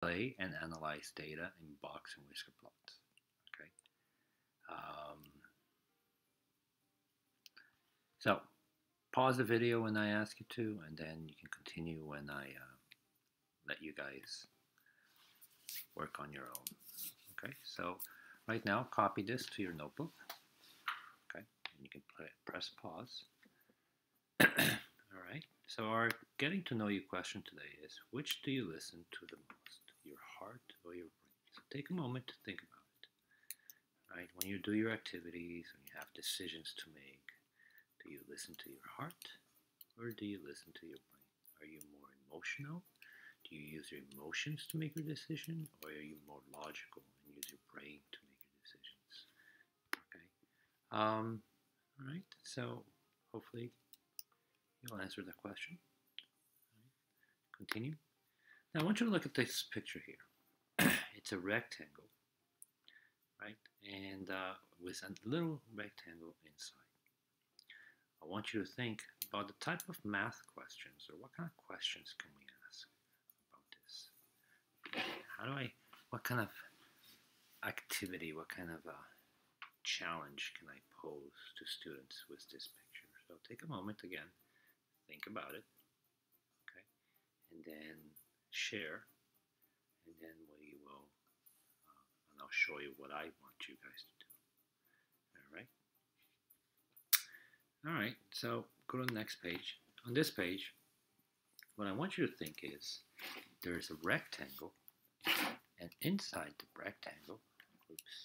Play and analyze data in box and whisker plots. Okay. Um, so pause the video when I ask you to, and then you can continue when I let you guys work on your own. Okay. So right now, copy this to your notebook. Okay. And you can press pause. All right. So our getting to know you question today is, which do you listen to the most, your heart or your brain? So take a moment to think about it. Right? When you do your activities, when you have decisions to make, do you listen to your heart or do you listen to your brain? Are you more emotional? Do you use your emotions to make your decision, or are you more logical and use your brain to make your decisions? Okay. All right. So hopefully you'll answer the question. Continue. Now I want you to look at this picture here. It's a rectangle, right? And with a little rectangle inside. I want you to think about the type of math questions, or what kind of questions can we ask about this? What kind of activity, what kind of challenge can I pose to students with this picture? So take a moment again, think about it, okay? And then share, and then we will, and I'll show you what I want you guys to do. All right, so go to the next page. On this page, what I want you to think is there's a rectangle, and inside the rectangle, oops,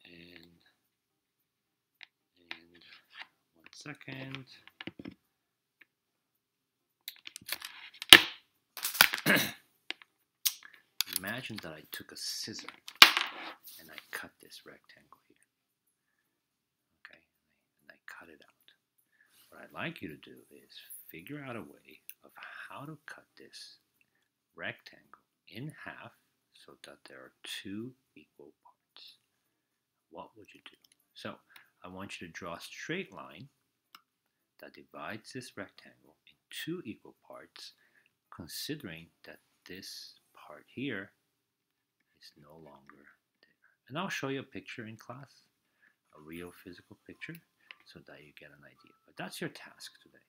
and 1 second. Imagine that I took a scissor and I cut this rectangle here. Okay, and I cut it out. What I'd like you to do is figure out a way of how to cut this rectangle in half so that there are 2 equal parts. What would you do? So I want you to draw a straight line that divides this rectangle in 2 equal parts, considering that this part here is no longer there. And I'll show you a picture in class, a real physical picture, so that you get an idea. But that's your task today.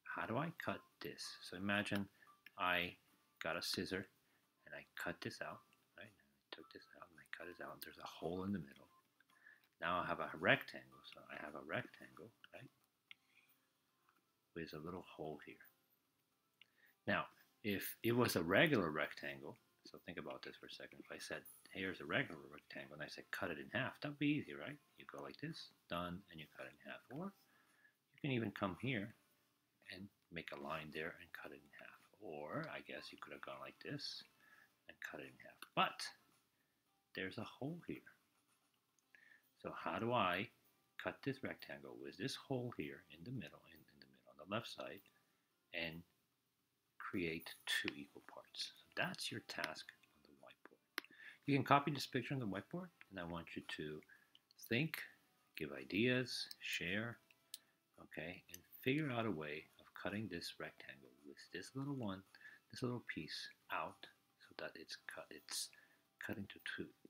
How do I cut this? So imagine I got a scissor and I cut this out, right? I took this out and I cut it out. There's a hole in the middle. Now I have a rectangle. So I have a rectangle, right? With a little hole here. Now, if it was a regular rectangle, so think about this for a second. If I said, here's a regular rectangle, and I said cut it in half, that would be easy, right? You go like this, done, and you cut it in half. Or you can even come here and make a line there and cut it in half. Or I guess you could have gone like this and cut it in half. But there's a hole here. So how do I cut this rectangle with this hole here in the middle, on the left side, and create 2 equal parts? So that's your task on the whiteboard. You can copy this picture on the whiteboard, and I want you to think, give ideas, share, okay, and figure out a way of cutting this rectangle with this little piece out, so that it's cut into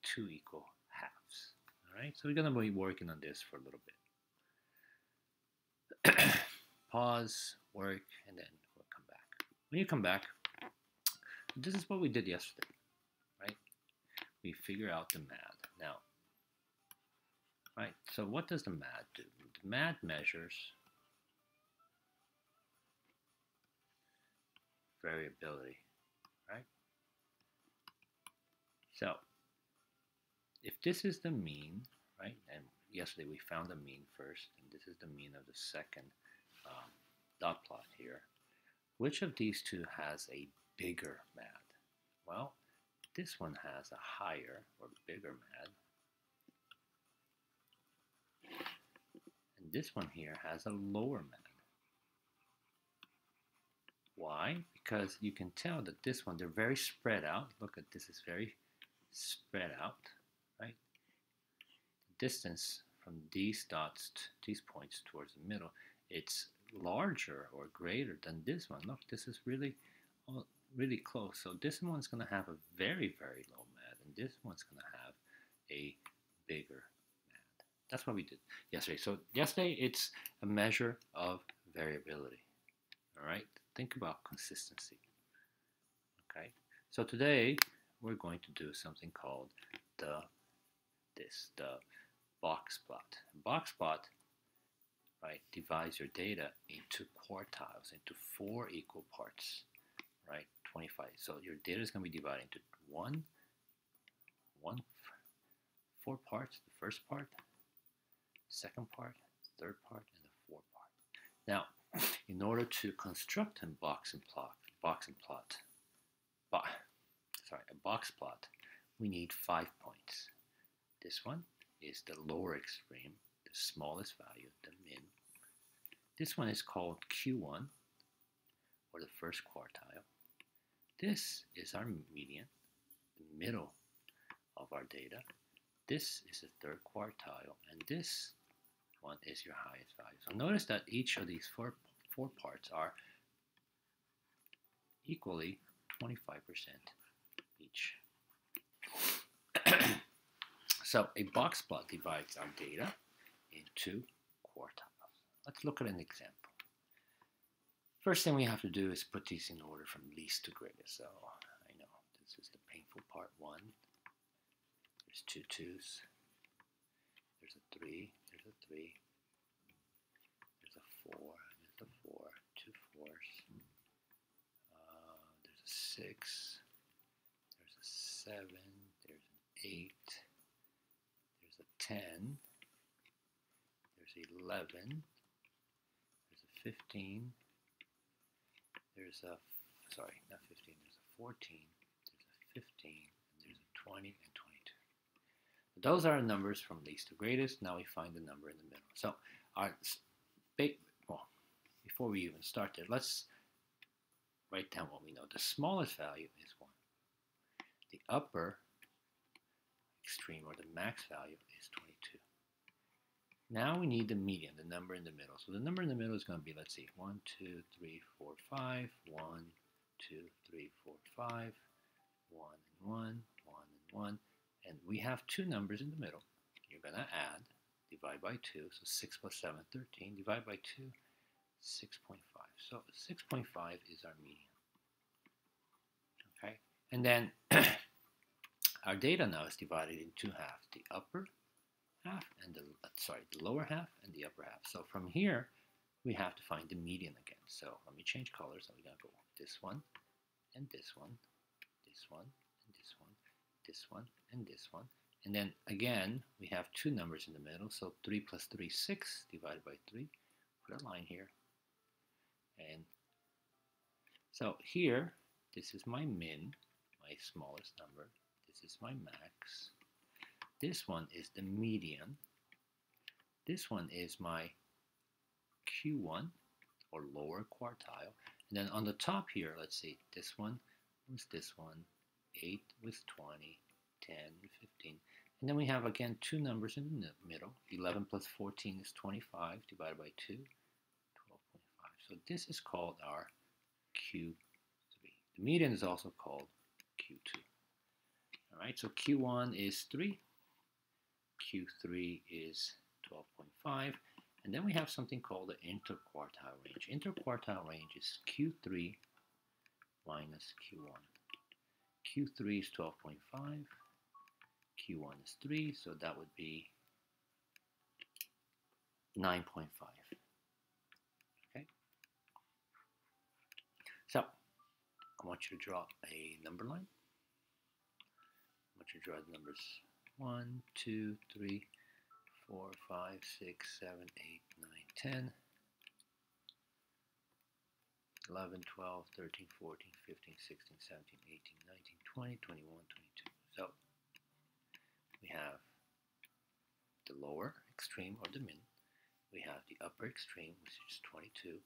two equal halves. All right, so we're gonna be working on this for a little bit. Pause, work, and then we'll come back. When you come back, this is what we did yesterday, right? We figure out the MAD. Now, right, so what does the MAD do? The MAD measures variability, right? So, if this is the mean, right, and yesterday we found the mean first, and this is the mean of the second dot plot here, which of these two has a bigger MAD? Well, this one has a higher or bigger MAD, and this one here has a lower MAD. Why? Because you can tell that this one, they're very spread out. Look at this, is very spread out, right? The distance from these dots, these points towards the middle, it's larger or greater than this one. Look, this is really really close. So this one's going to have a very, very low MAD, and this one's going to have a bigger MAD. That's what we did yesterday. So yesterday, it's a measure of variability. All right? Think about consistency. Okay? So today, we're going to do something called the box plot. Box plot, right, divides your data into quartiles, into 4 equal parts, right? 25. So your data is going to be divided into 4 parts. The first part, second part, third part, and the fourth part. Now, in order to construct a box plot, we need 5 points. This one is the lower extreme, the smallest value, the min. This one is called Q1, or the first quartile. This is our median, the middle of our data. This is the third quartile, and this one is your highest value. So notice that each of these four parts are equally 25% each. So a box plot divides our data into quartiles. Let's look at an example. First thing we have to do is put these in order from least to greatest. So I know this is the painful part 1. There's 2 2s. There's a 3. There's a 3. There's a 4. There's a 4. 2 4s. There's a 6. There's a 7. There's an 8. There's a 10. There's 11. There's a 15. There's a, sorry, not 15, there's a 14, there's a 15, and there's a 20 and 22. Those are numbers from least to greatest. Now we find the number in the middle. So before we even start there, let's write down what we know. The smallest value is 1. The upper extreme, or the max value, is 22. Now we need the median, the number in the middle. So the number in the middle is going to be, let's see, 1, 2, 3, 4, 5, 1, 2, 3, 4, 5, 1 and 1, 1 and 1. And we have 2 numbers in the middle. You're going to add, divide by 2. So 6 plus 7, 13. Divide by 2, 6.5. So 6.5 is our median. Okay? And then our data now is divided in 2 halves. The upper half and the lower half and the upper half. So from here, we have to find the median again. So let me change colors. So we're going to go this one, and this one, this one, and this one, this one, and this one. And then again, we have 2 numbers in the middle. So 3 plus 3 is 6, divided by 3. Put a line here. And so here, this is my min, my smallest number. This is my max. This one is the median. This one is my Q1, or lower quartile. And then on the top here, let's see, this one was this one, 8 was 20, 10, 15. And then we have, again, 2 numbers in the middle. 11 plus 14 is 25, divided by 2, 12.5. So this is called our Q3. The median is also called Q2. All right, so Q1 is 3. Q3 is 12.5, and then we have something called the interquartile range. Interquartile range is Q3 minus Q1. Q3 is 12.5, Q1 is 3, so that would be 9.5. Okay? So, I want you to draw a number line. I want you to draw the numbers 1, 2, 3, 4, 5, 6, 7, 8, 9, 10, 11, 12, 13, 14, 15, 16, 17, 18, 19, 20, 21, 22. So we have the lower extreme, or the min. We have the upper extreme, which is 22.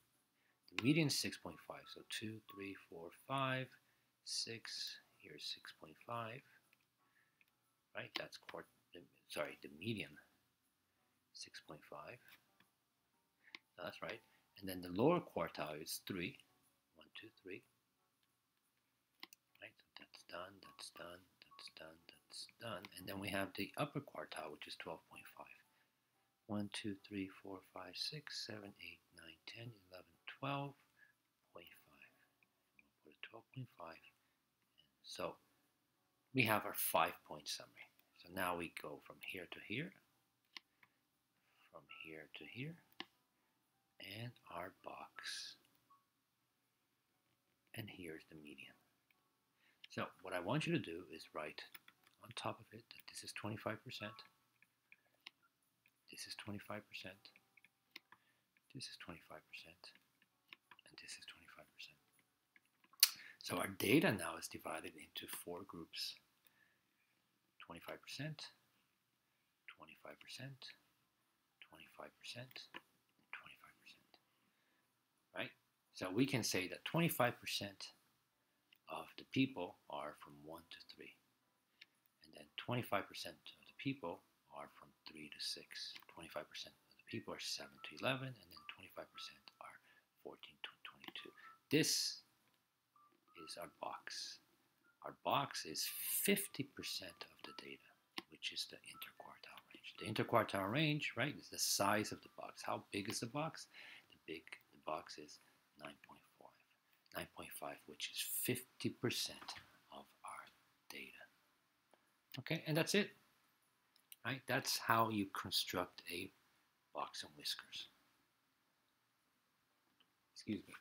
The median is 6.5. So 2, 3, 4, 5, 6. Here's 6.5. Right, that's the median, 6.5. That's right. And then the lower quartile is 3. 1, 2, 3. done, that's done, that's done, that's done. And then we have the upper quartile, which is 12.5. 1, 2, 3, 4, 5, 6, 7, 8, 9, 10, 11, 12.5. We'll put a 12.5. So we have our 5-point summary. So now we go from here to here, from here to here, and our box. And here's the median. So what I want you to do is write on top of it that this is 25%, this is 25%, this is 25%, and this is 25%. So our data now is divided into 4 groups: 25%, 25%, 25%, and 25%. Right? So we can say that 25% of the people are from 1 to 3. And then 25% of the people are from 3 to 6. 25% of the people are 7 to 11. And then 25% are 14 to 22. This is our box. Our box is 50% of the data, which is the interquartile range. The interquartile range, right, is the size of the box. How big is the box? The box is 9.5, which is 50% of our data. Okay, and that's it. Right? That's how you construct a box and whiskers. Excuse me.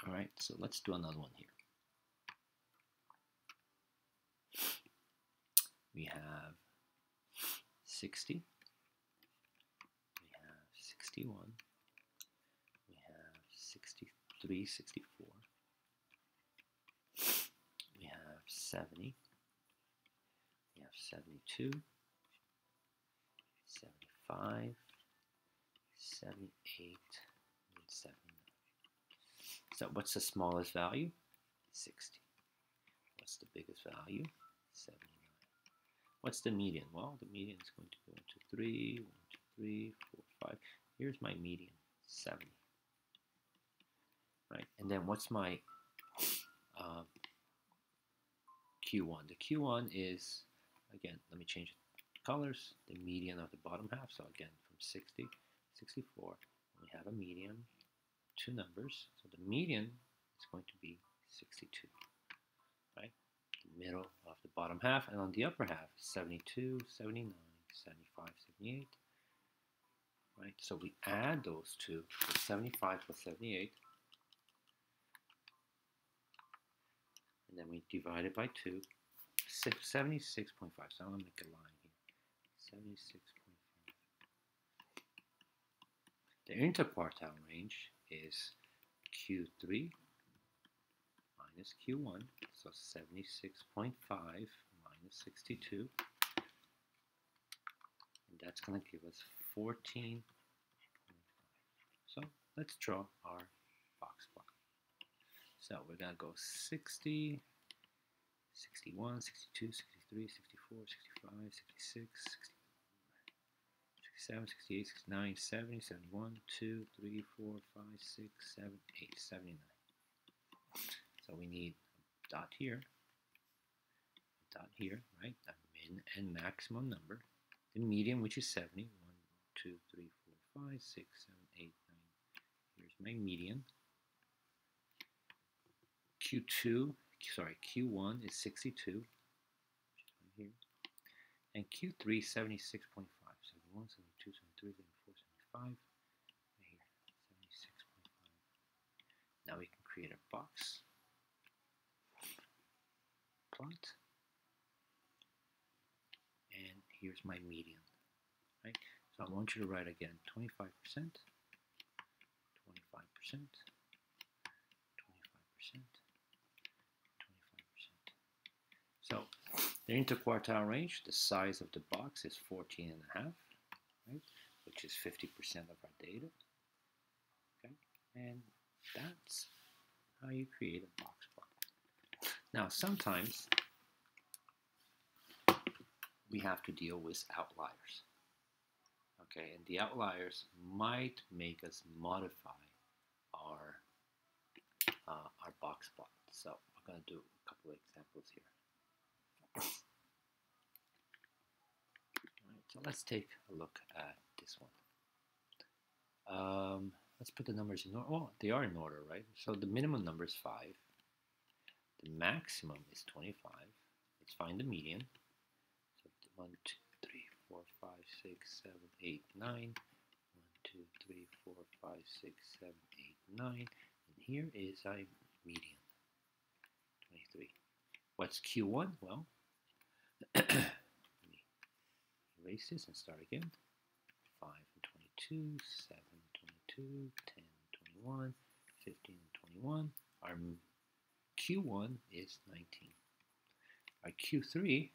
All right, so let's do another one here. We have 60. We have 61. We have 63, 64. We have 70. We have 72. 75. 78. And 79. So what's the smallest value? 60. What's the biggest value? 79. What's the median? Well, the median is going to go into 3, 1, 2, 3, 4, 5. Here's my median, 70. Right? And then what's my Q1? The Q1 is, again, let me change the colors, the median of the bottom half. So again, from 60, 64, we have a median, 2 numbers. So the median is going to be 62. Right? The middle of the bottom half, and on the upper half, 72, 79, 75, 78. Right? So we add those two, so 75 plus 78, and then we divide it by 2, 76.5. So I'm going to make a line here, 76.5. The interquartile range is Q3 minus Q1, so 76.5 minus 62, and that's going to give us 14.5. So let's draw our box plot. So we're going to go 60, 61, 62, 63, 64, 65, 66, 67, 68, 69, 70, 71, 2, 3, 4, 5, 6, 7, 8, 79. So we need a dot here, right? A min and maximum number. The median, which is 70. 1, 2, 3, 4, 5, 6, 7, 8, 9. Here's my median. Q1 is 62, which is right here. And Q3 is 76.5. 71, 72, 73, 74, 75. Right here, 76.5. Now we can create a box plot. And here's my median. Right? So I want you to write again 25%, 25%, 25%, 25%, 25%. So the interquartile range, the size of the box is 14.5, right? Which is 50% of our data. Okay, and that's how you create a box plot. Now, sometimes we have to deal with outliers. Okay, and the outliers might make us modify our box plot. So we're going to do a couple of examples here. All right, so let's take a look at this one. Let's put the numbers in order. Well, they are in order, right? So the minimum number is 5. The maximum is 25. Let's find the median. So 1, 2, 3, 4, 5, 6, 7, 8, 9. 1, 2, 3, 4, 5, 6, 7, 8, 9. And here is our median, 23. What's Q1? Well, let me erase this and start again. 5 and 22, 7, 22, 10, 21, 15, and 21. Our Q1 is 19. Our Q3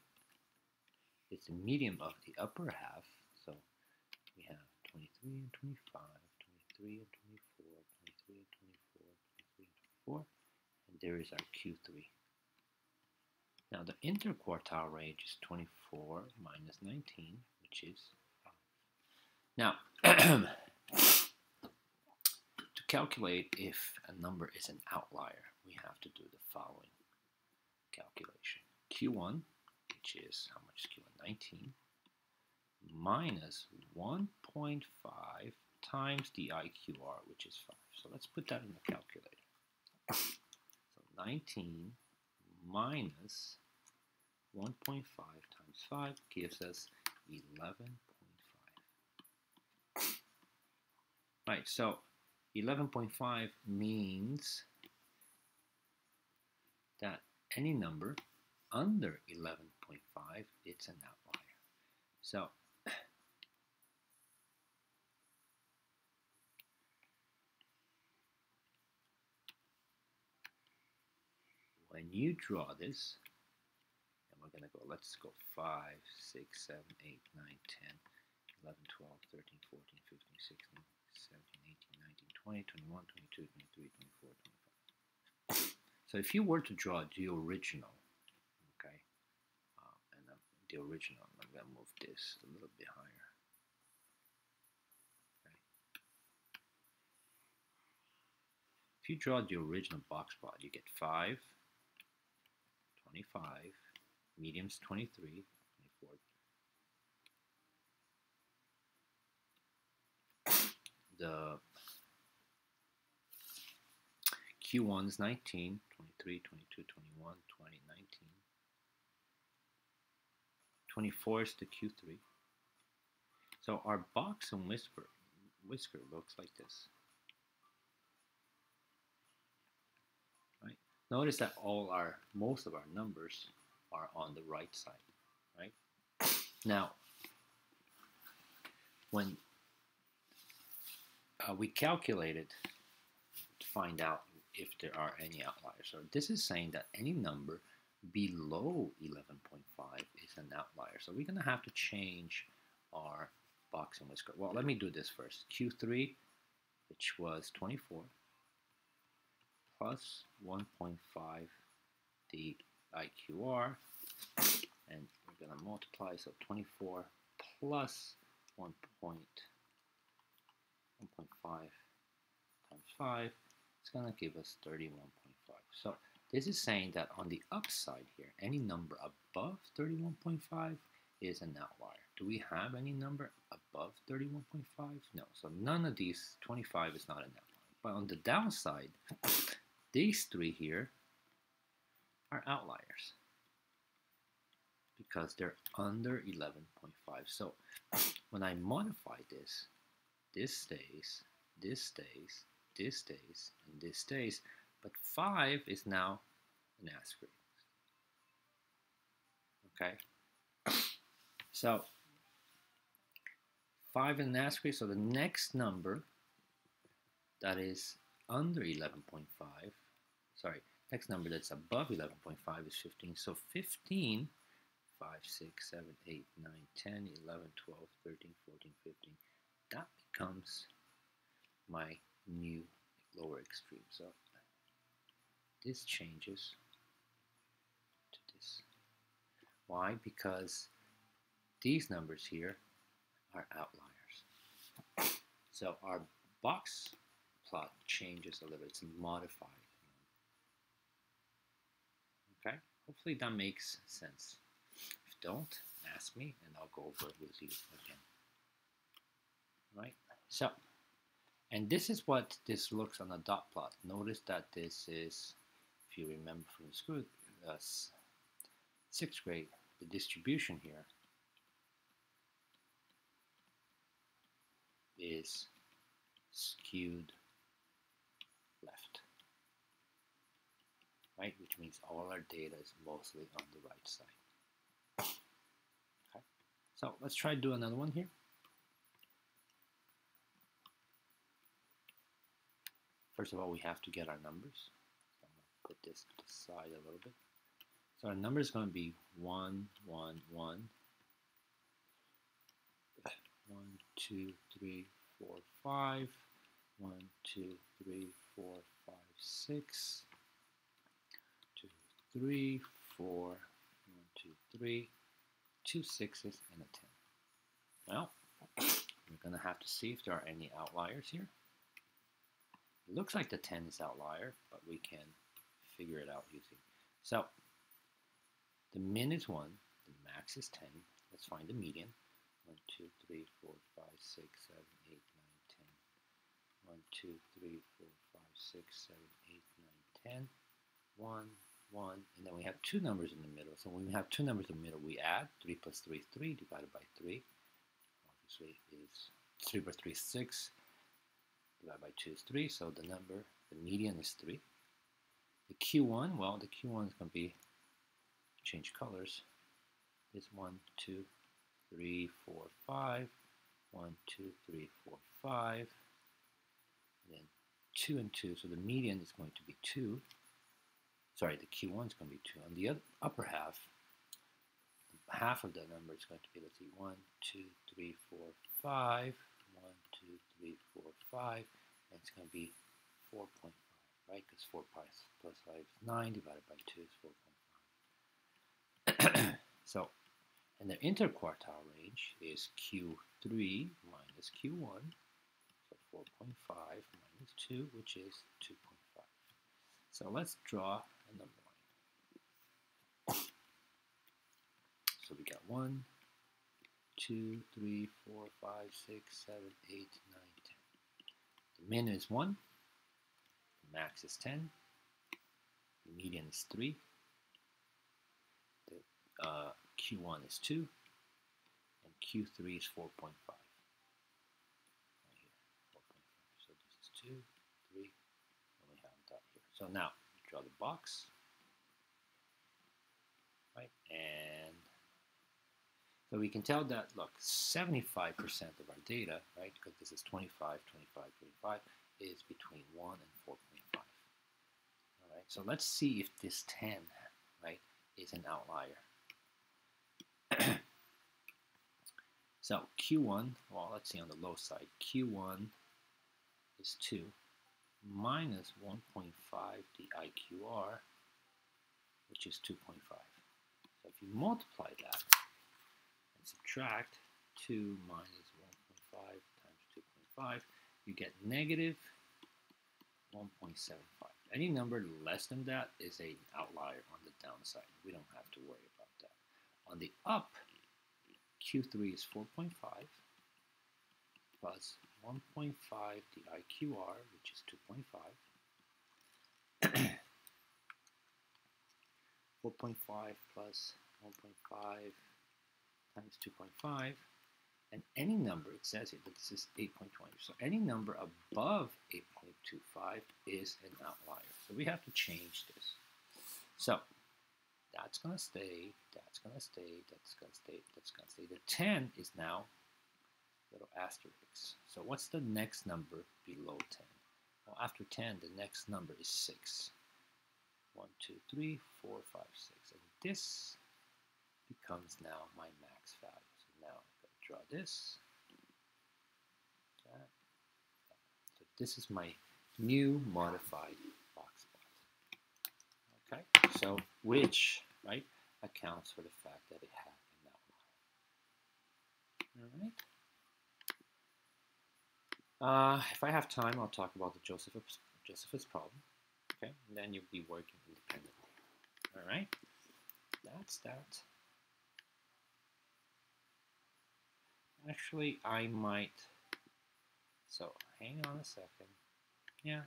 is the median of the upper half. So we have 23 and 25, 23 and 24, 23 and 24, 23 and 24. And there is our Q3. Now the interquartile range is 24 minus 19, which is 5. Now, to calculate if a number is an outlier, we have to do the following calculation. Q1, which is, how much is Q1? 19, minus 1.5 times the IQR, which is 5. So let's put that in the calculator. So 19 minus 1.5 times 5 gives us 11.5. Right, so 11.5 means that any number under 11.5, it's an outlier. So when you draw this, and we're going to go, let's go 5, 6, 7, 8, 9, 10, 11, 12, 13, 14, 15, 16, 17, 18, 19, 20, 21, 22, 23, 24, 25. So if you were to draw the original, okay, and the original, I'm going to move this a little bit higher. Okay. If you draw the original box plot, you get 5, 25, medium's 23, 24. The Q1 is 19, 23, 22, 21, 20, 19. 24 is the Q3. So our box and whisker looks like this. Right? Notice that most of our numbers are on the right side. Right? Now, when we calculated to find out if there are any outliers. So this is saying that any number below 11.5 is an outlier. So we're going to have to change our box and whisker. Well, let me do this first. Q3, which was 24, plus 1.5 the IQR, and we're going to multiply, so 24 plus 1.5 times 5, it's going to give us 31.5. So this is saying that on the upside here, any number above 31.5 is an outlier. Do we have any number above 31.5? No. So none of these, 25 is not an outlier. But on the downside, these three here are outliers because they're under 11.5. So when I modify this, this stays, this stays, this stays, and this stays, but 5 is now an asterisk. Okay? So 5 and an asterisk, so the next number that is under 11.5, sorry, next number that's above 11.5 is 15. So 15, 5, 6, 7, 8, 9, 10, 11, 12, 13, 14, 15, that becomes my new lower extreme. So this changes to this. Why? Because these numbers here are outliers. So our box plot changes a little. It's modified. Okay, hopefully that makes sense. If don't, ask me and I'll go over it with you again. Right, so, and this is what this looks on a dot plot. Notice that this is, if you remember from the school, 6th grade, the distribution here is skewed left, right? Which means all our data is mostly on the right side. Okay, so let's try to do another one here. First of all, we have to get our numbers. So I'm going to put this to the side a little bit. So our number is going to be 1, 1, 1, 1, 2, 3, 4, 5, 1, 2, 3, 4, 5, 6, 2, 3, 4, 1, 2, 3, 2 sixes, and a 10. Well, we're going to have to see if there are any outliers here. It looks like the 10 is outlier, but we can figure it out using. So the min is 1, the max is 10. Let's find the median. 1, 2, 3, 4, 5, 6, 7, 8, 9, 10. 1, 2, 3, 4, 5, 6, 7, 8, 9, 10. 1, 1, and then we have two numbers in the middle. So when we have two numbers in the middle, we add 3 plus 3 is 3 divided by 3. Obviously is 3 plus 3 is 6. Divided by 2 is 3, so the number, the median is 3. The Q1, well, the Q1 is going to be, change colors, is 1, 2, 3, 4, 5, 1, 2, 3, 4, 5, and then 2 and 2, so the median is going to be 2. Sorry, the Q1 is going to be 2. On the upper half of the number is going to be, let's see, 1, 2, 3, 4, 5, 1, 2, 3, 4, 5, and it's going to be 4.5, right? Because 4 plus 5 is 9, divided by 2 is 4.5. So, and the interquartile range is Q3 minus Q1, so 4.5 minus 2, which is 2.5. So let's draw a number line. So we got 1, 2, 3, 4, 5, 6, 7, 8, 9, 10. The min is 1, the max is 10, the median is 3, the Q1 is 2, and Q3 is 4.5. Right here, 4.5. So this is 2, 3, and we have that here. So now, draw the box, right, and so we can tell that, look, 75% of our data, right, because this is 25, 25, 25, is between 1 and 4.5. All right, so let's see if this 10, right, is an outlier. So Q1, well, let's see on the low side, Q1 is 2 minus 1.5 the IQR, which is 2.5. So if you multiply that, subtract 2 minus 1.5 times 2.5, you get negative 1.75. Any number less than that is an outlier on the downside. We don't have to worry about that. On the up, Q3 is 4.5 plus 1.5 the IQR, which is 2.5. 4.5 plus 1.5 times 2.5, and any number, it says here that this is 8.20, so any number above 8.25 is an outlier. So we have to change this. So that's going to stay, that's going to stay, that's going to stay, that's going to stay. The 10 is now little asterisks. So what's the next number below 10? Well, after 10, the next number is 6. 1, 2, 3, 4, 5, 6. And this becomes now my max value. So now I'm going to draw this. That. So this is my new modified box plot. Okay, so which, right, accounts for the fact that it had an outlier. All right. If I have time, I'll talk about the Josephus problem. Okay, and then you'll be working independently. All right, that's that. Actually, I might. So hang on a second. Yeah.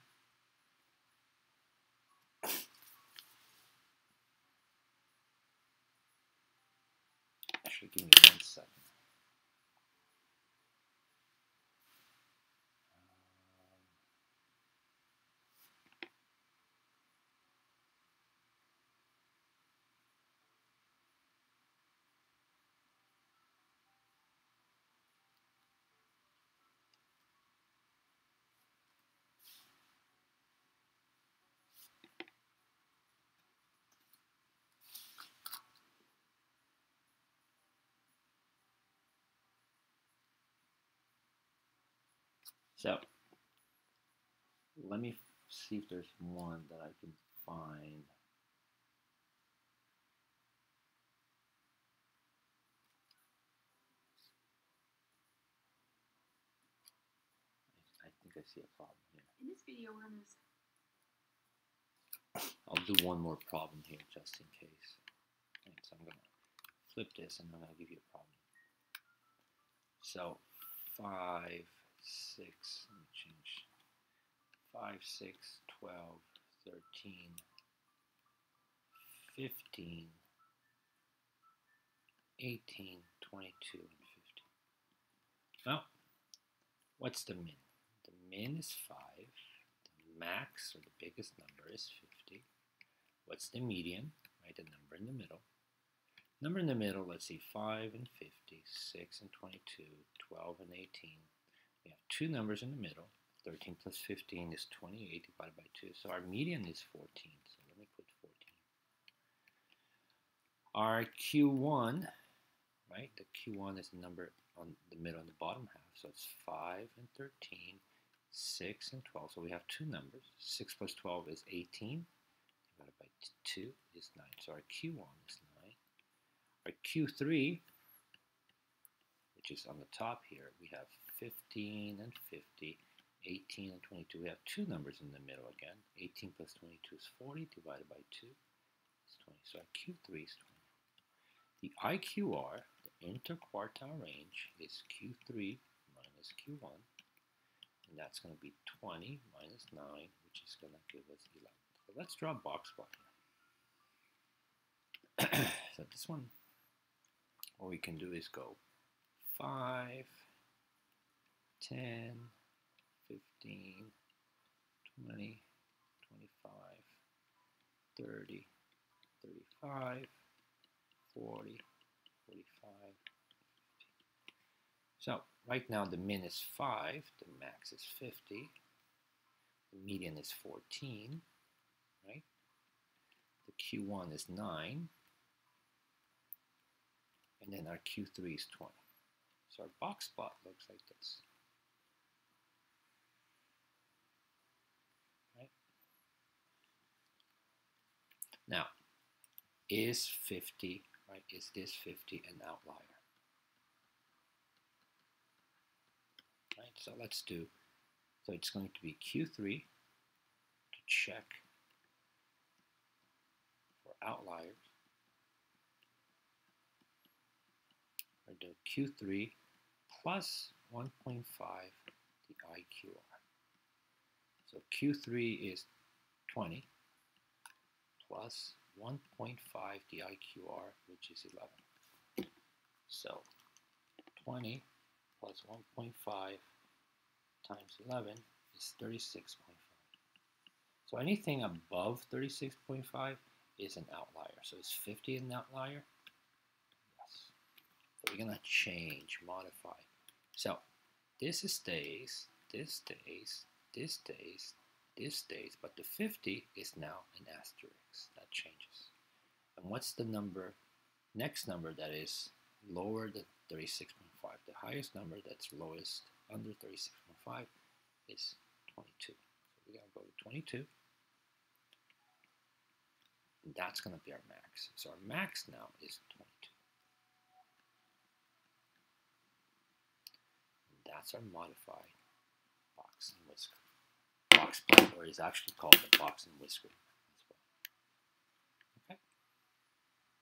Actually, give me 1 second. So let me see if there's one that I can find. I think I see a problem here. In this video, we're going to... I'll do one more problem here just in case. Okay, so I'm going to flip this and I'm going to give you a problem. So 5, 6, let me change. 5, 6, 12, 13, 15, 18, 22, and 50. Well, what's the min? The min is 5. The max, or the biggest number, is 50. What's the median? Right, the number in the middle. Number in the middle, let's see, 5 and 50, 6 and 22, 12 and 18. We have two numbers in the middle. 13 plus 15 is 28 divided by 2. So our median is 14. So let me put 14. Our Q1, right, the Q1 is the number on the middle and the bottom half. So it's 5 and 13, 6 and 12. So we have two numbers. 6 plus 12 is 18 divided by 2 is 9. So our Q1 is 9. Our Q3, which is on the top here, we have 15 and 50, 18 and 22. We have two numbers in the middle again. 18 plus 22 is 40 divided by 2 is 20. So our Q3 is 20. The IQR, the interquartile range, is Q3 minus Q1. And that's going to be 20 minus 9, which is going to give us 11. So let's draw a box plot here. So this one, what we can do is go 5, 10, 15, 20, 25, 30, 35, 40, 45, 50. So right now the min is 5, the max is 50, the median is 14, right? The Q1 is 9, and then our Q3 is 20. So our box plot looks like this. Right? Now, is 50, right? Is this 50 an outlier? Right? So let's do, so it's going to be Q3 to check for outliers. Or do Q3 plus 1.5 the IQR. So Q3 is 20 plus 1.5 the IQR, which is 11. So 20 plus 1.5 times 11 is 36.5. So anything above 36.5 is an outlier. So is 50 an outlier? Yes. So we're going to change, modify. So this stays, this stays, this stays, this stays, but the 50 is now an asterisk. That changes. And what's the number, next number that is lower than 36.5? The highest number that's lowest under 36.5 is 22. So we're going to go to 22. And that's going to be our max. So our max now is 22. And that's our modified box and whisker. Box plot, or is actually called the box and whisker.